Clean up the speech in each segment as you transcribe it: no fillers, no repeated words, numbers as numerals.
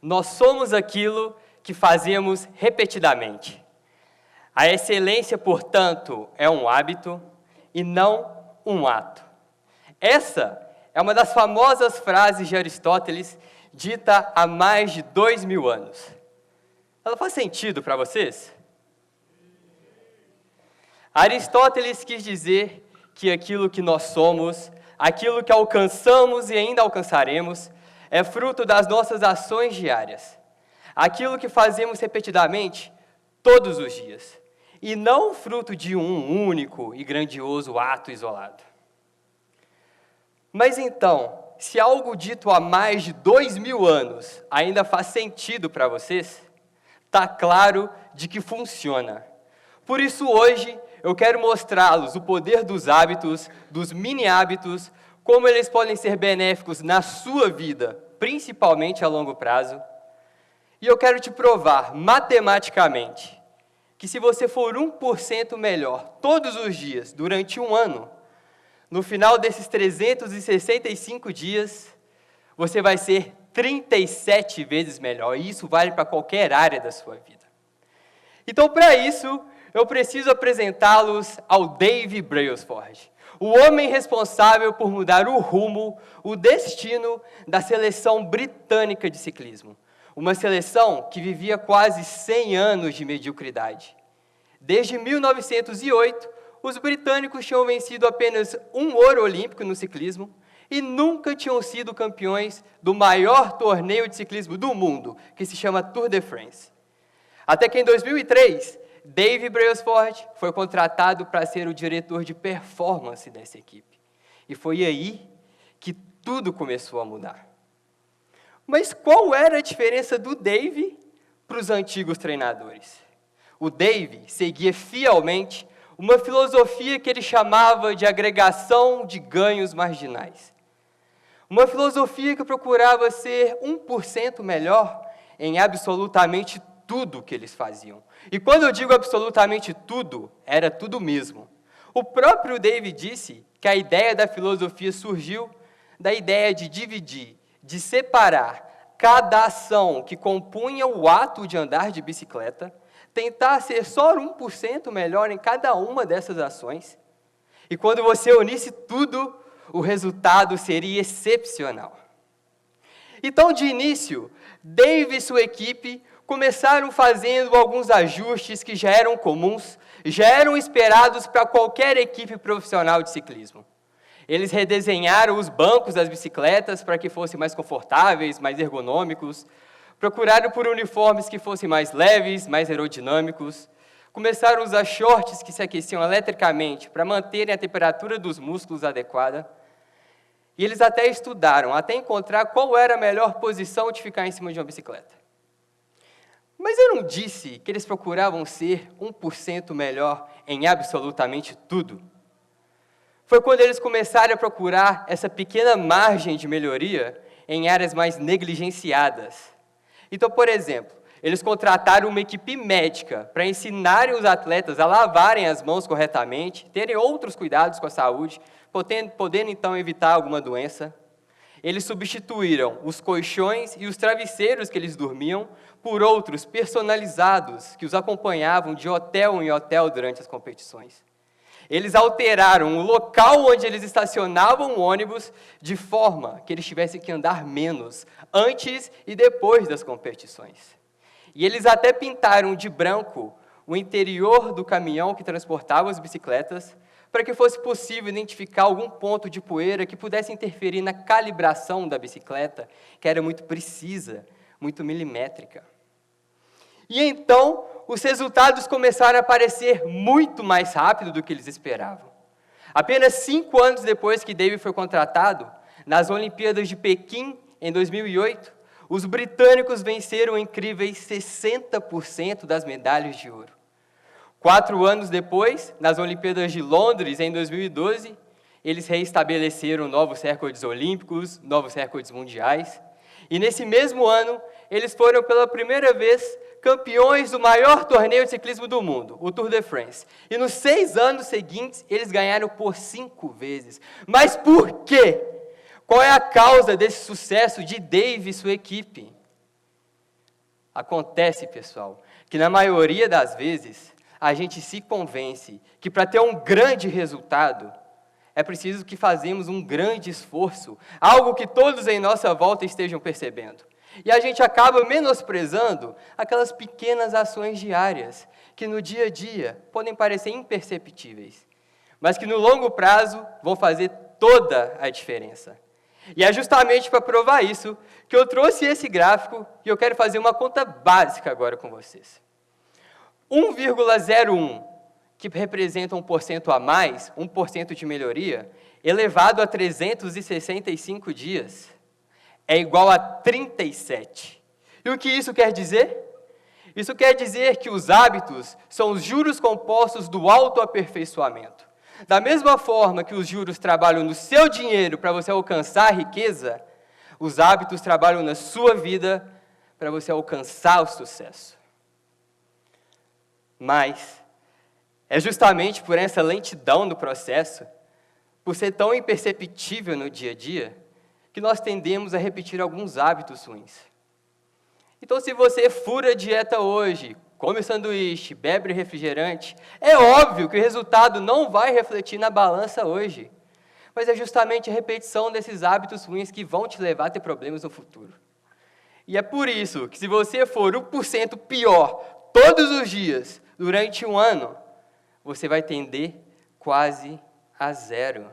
Nós somos aquilo que fazemos repetidamente. A excelência, portanto, é um hábito e não um ato. Essa é uma das famosas frases de Aristóteles, dita há mais de 2000 anos. Ela faz sentido para vocês? Aristóteles quis dizer que aquilo que nós somos, aquilo que alcançamos e ainda alcançaremos, é fruto das nossas ações diárias. Aquilo que fazemos repetidamente, todos os dias. E não fruto de um único e grandioso ato isolado. Mas então, se algo dito há mais de 2000 anos ainda faz sentido para vocês, está claro de que funciona. Por isso hoje eu quero mostrá-los o poder dos hábitos, dos mini-hábitos, como eles podem ser benéficos na sua vida, principalmente a longo prazo. E eu quero te provar matematicamente que se você for 1% melhor todos os dias durante um ano, no final desses 365 dias, você vai ser 37 vezes melhor. E isso vale para qualquer área da sua vida. Então, para isso, eu preciso apresentá-los ao Dave Brailsford, o homem responsável por mudar o rumo, o destino da seleção britânica de ciclismo. Uma seleção que vivia quase 100 anos de mediocridade. Desde 1908, os britânicos tinham vencido apenas um ouro olímpico no ciclismo e nunca tinham sido campeões do maior torneio de ciclismo do mundo, que se chama Tour de France. Até que em 2003, Dave Brailsford foi contratado para ser o diretor de performance dessa equipe. E foi aí que tudo começou a mudar. Mas qual era a diferença do Dave para os antigos treinadores? O Dave seguia fielmente uma filosofia que ele chamava de agregação de ganhos marginais. Uma filosofia que procurava ser 1% melhor em absolutamente tudo que eles faziam. E quando eu digo absolutamente tudo, era tudo mesmo. O próprio Dave disse que a ideia da filosofia surgiu da ideia de dividir, de separar cada ação que compunha o ato de andar de bicicleta, tentar ser só 1% melhor em cada uma dessas ações. E quando você unisse tudo, o resultado seria excepcional. Então, de início, Dave e sua equipe começaram fazendo alguns ajustes que já eram comuns, já eram esperados para qualquer equipe profissional de ciclismo. Eles redesenharam os bancos das bicicletas para que fossem mais confortáveis, mais ergonômicos, procuraram por uniformes que fossem mais leves, mais aerodinâmicos, começaram a usar shorts que se aqueciam eletricamente para manterem a temperatura dos músculos adequada, e eles até estudaram, até encontrar qual era a melhor posição de ficar em cima de uma bicicleta. Mas eu não disse que eles procuravam ser 1% melhor em absolutamente tudo. Foi quando eles começaram a procurar essa pequena margem de melhoria em áreas mais negligenciadas. Então, por exemplo, eles contrataram uma equipe médica para ensinarem os atletas a lavarem as mãos corretamente, terem outros cuidados com a saúde, podendo então evitar alguma doença. Eles substituíram os colchões e os travesseiros que eles dormiam por outros personalizados que os acompanhavam de hotel em hotel durante as competições. Eles alteraram o local onde eles estacionavam o ônibus de forma que eles tivessem que andar menos antes e depois das competições. E eles até pintaram de branco o interior do caminhão que transportava as bicicletas para que fosse possível identificar algum ponto de poeira que pudesse interferir na calibração da bicicleta, que era muito precisa, muito milimétrica. E então, os resultados começaram a aparecer muito mais rápido do que eles esperavam. Apenas 5 anos depois que Dave foi contratado, nas Olimpíadas de Pequim, em 2008, os britânicos venceram incríveis 60% das medalhas de ouro. 4 anos depois, nas Olimpíadas de Londres, em 2012, eles reestabeleceram novos recordes olímpicos, novos recordes mundiais. E nesse mesmo ano, eles foram pela primeira vez campeões do maior torneio de ciclismo do mundo, o Tour de France. E nos 6 anos seguintes, eles ganharam por 5 vezes. Mas por quê? Qual é a causa desse sucesso de Dave e sua equipe? Acontece, pessoal, que na maioria das vezes, a gente se convence que para ter um grande resultado, é preciso que fazemos um grande esforço, algo que todos em nossa volta estejam percebendo. E a gente acaba menosprezando aquelas pequenas ações diárias, que no dia a dia podem parecer imperceptíveis, mas que no longo prazo vão fazer toda a diferença. E é justamente para provar isso que eu trouxe esse gráfico e eu quero fazer uma conta básica agora com vocês. 1,01, que representa 1% a mais, 1% de melhoria, elevado a 365 dias, é igual a 37. E o que isso quer dizer? Isso quer dizer que os hábitos são os juros compostos do autoaperfeiçoamento. Da mesma forma que os juros trabalham no seu dinheiro para você alcançar a riqueza, os hábitos trabalham na sua vida para você alcançar o sucesso. Mas é justamente por essa lentidão no processo, por ser tão imperceptível no dia a dia, que nós tendemos a repetir alguns hábitos ruins. Então, se você fura a dieta hoje, come sanduíche, bebe refrigerante, é óbvio que o resultado não vai refletir na balança hoje. Mas é justamente a repetição desses hábitos ruins que vão te levar a ter problemas no futuro. E é por isso que se você for 1% pior todos os dias, durante um ano, você vai tender quase a zero.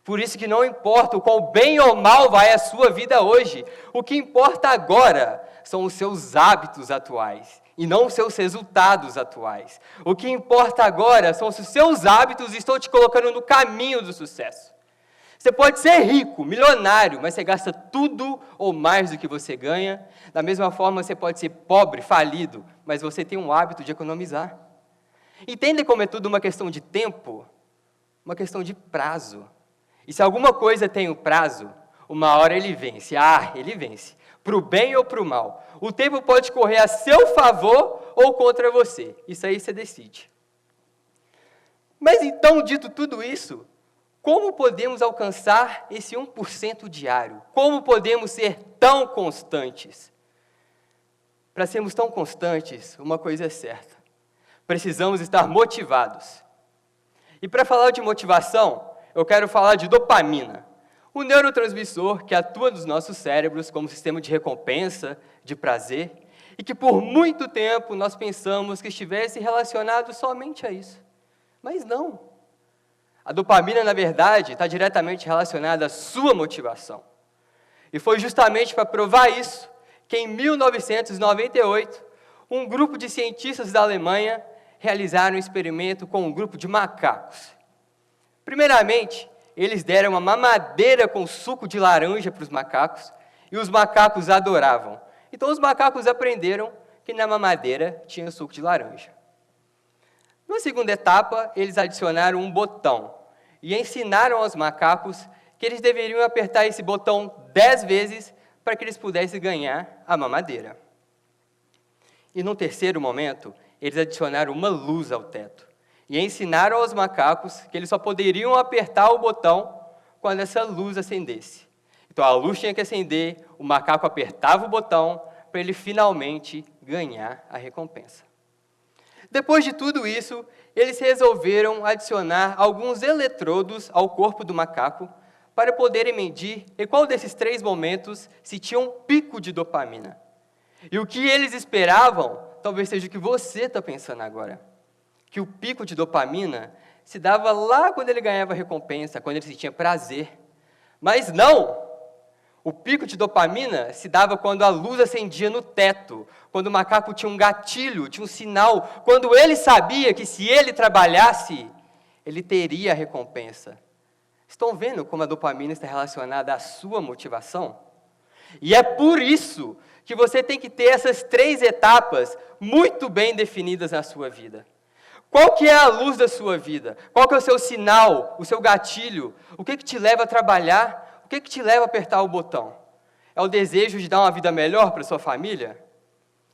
Por isso que não importa o quão bem ou mal vai a sua vida hoje, o que importa agora são os seus hábitos atuais, e não os seus resultados atuais. O que importa agora são se os seus hábitos estão te colocando no caminho do sucesso. Você pode ser rico, milionário, mas você gasta tudo ou mais do que você ganha. Da mesma forma, você pode ser pobre, falido, mas você tem um hábito de economizar. Entendem como é tudo uma questão de tempo? Uma questão de prazo. E se alguma coisa tem um prazo, uma hora ele vence. Ele vence. Para o bem ou para o mal. O tempo pode correr a seu favor ou contra você. Isso aí você decide. Mas então, dito tudo isso, como podemos alcançar esse 1% diário? Como podemos ser tão constantes? Para sermos tão constantes, uma coisa é certa. Precisamos estar motivados. E para falar de motivação, eu quero falar de dopamina, um neurotransmissor que atua nos nossos cérebros como sistema de recompensa, de prazer, e que por muito tempo nós pensamos que estivesse relacionado somente a isso. Mas não. A dopamina, na verdade, está diretamente relacionada à sua motivação. E foi justamente para provar isso que em 1998, um grupo de cientistas da Alemanha realizaram um experimento com um grupo de macacos. Primeiramente, eles deram uma mamadeira com suco de laranja para os macacos, e os macacos adoravam. Então, os macacos aprenderam que na mamadeira tinha suco de laranja. Na segunda etapa, eles adicionaram um botão, e ensinaram aos macacos que eles deveriam apertar esse botão 10 vezes para que eles pudessem ganhar a mamadeira. E no terceiro momento, eles adicionaram uma luz ao teto. E ensinaram aos macacos que eles só poderiam apertar o botão quando essa luz acendesse. Então, a luz tinha que acender, o macaco apertava o botão para ele finalmente ganhar a recompensa. Depois de tudo isso, eles resolveram adicionar alguns eletrodos ao corpo do macaco para poderem medir em qual desses 3 momentos se tinha um pico de dopamina. E o que eles esperavam, talvez seja o que você está pensando agora. Que o pico de dopamina se dava lá quando ele ganhava recompensa, quando ele sentia prazer. Mas não! O pico de dopamina se dava quando a luz acendia no teto, quando o macaco tinha um gatilho, tinha um sinal, quando ele sabia que se ele trabalhasse, ele teria a recompensa. Estão vendo como a dopamina está relacionada à sua motivação? E é por isso que você tem que ter essas 3 etapas muito bem definidas na sua vida. Qual que é a luz da sua vida? Qual que é o seu sinal, o seu gatilho? O que te leva a trabalhar? O que te leva a apertar o botão? É o desejo de dar uma vida melhor para sua família?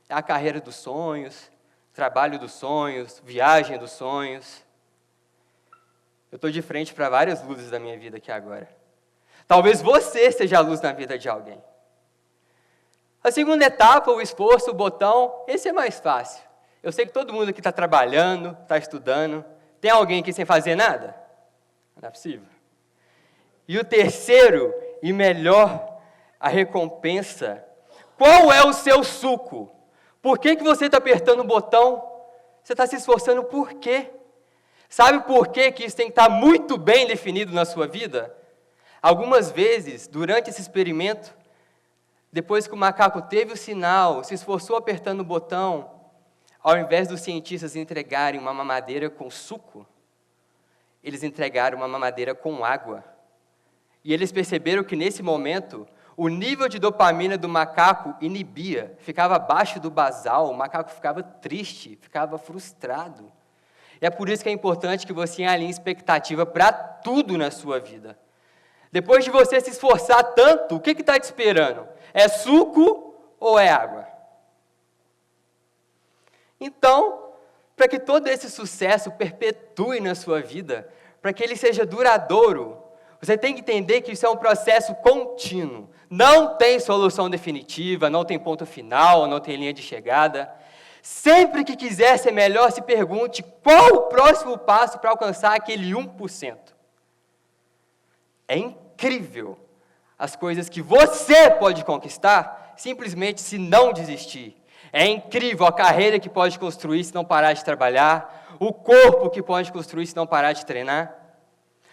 É a carreira dos sonhos, trabalho dos sonhos, viagem dos sonhos? Eu estou de frente para várias luzes da minha vida aqui agora. Talvez você seja a luz na vida de alguém. A segunda etapa, o esforço, o botão, esse é mais fácil. Eu sei que todo mundo aqui está trabalhando, está estudando. Tem alguém aqui sem fazer nada? Não é possível. E o terceiro, e melhor, a recompensa. Qual é o seu suco? Por que você está apertando o botão? Você está se esforçando por quê? Sabe por quê que isso tem que estar muito bem definido na sua vida? Algumas vezes, durante esse experimento, depois que o macaco teve o sinal, se esforçou apertando o botão, ao invés dos cientistas entregarem uma mamadeira com suco, eles entregaram uma mamadeira com água. E eles perceberam que, nesse momento, o nível de dopamina do macaco inibia, ficava abaixo do basal, o macaco ficava triste, ficava frustrado. E é por isso que é importante que você alinhe expectativa para tudo na sua vida. Depois de você se esforçar tanto, o que está te esperando? É suco ou é água? Então, para que todo esse sucesso perpetue na sua vida, para que ele seja duradouro, você tem que entender que isso é um processo contínuo. Não tem solução definitiva, não tem ponto final, não tem linha de chegada. Sempre que quiser ser melhor, se pergunte qual o próximo passo para alcançar aquele 1%. É incrível as coisas que você pode conquistar simplesmente se não desistir. É incrível a carreira que pode construir se não parar de trabalhar, o corpo que pode construir se não parar de treinar,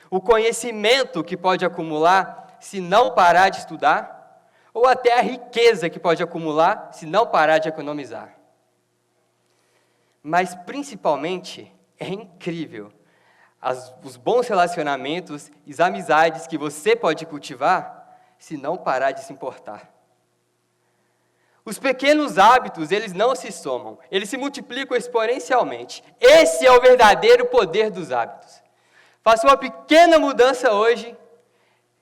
o conhecimento que pode acumular se não parar de estudar, ou até a riqueza que pode acumular se não parar de economizar. Mas, principalmente, é incrível os bons relacionamentos e as amizades que você pode cultivar se não parar de se importar. Os pequenos hábitos, eles não se somam, eles se multiplicam exponencialmente. Esse é o verdadeiro poder dos hábitos. Faça uma pequena mudança hoje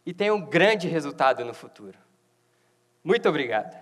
e tenha um grande resultado no futuro. Muito obrigado.